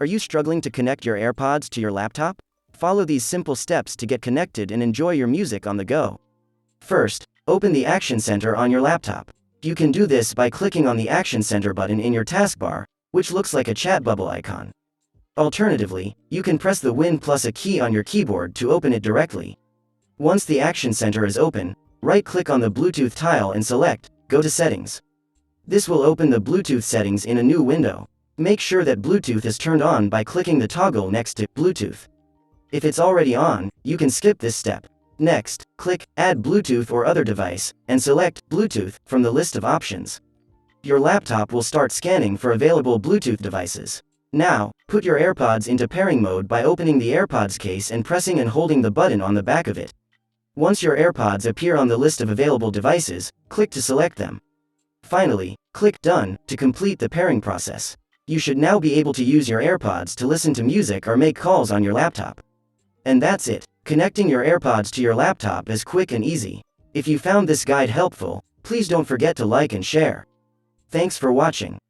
Are you struggling to connect your AirPods to your laptop? Follow these simple steps to get connected and enjoy your music on the go. First, open the Action Center on your laptop. You can do this by clicking on the Action Center button in your taskbar, which looks like a chat bubble icon. Alternatively, you can press the Win plus a key on your keyboard to open it directly. Once the Action Center is open, right-click on the Bluetooth tile and select Go to Settings. This will open the Bluetooth settings in a new window. Make sure that Bluetooth is turned on by clicking the toggle next to Bluetooth. If it's already on, you can skip this step. Next, click Add Bluetooth or other device, and select Bluetooth from the list of options. Your laptop will start scanning for available Bluetooth devices. Now, put your AirPods into pairing mode by opening the AirPods case and pressing and holding the button on the back of it. Once your AirPods appear on the list of available devices, click to select them. Finally, click Done to complete the pairing process. You should now be able to use your AirPods to listen to music or make calls on your laptop. And that's it. Connecting your AirPods to your laptop is quick and easy. If you found this guide helpful, please don't forget to like and share. Thanks for watching.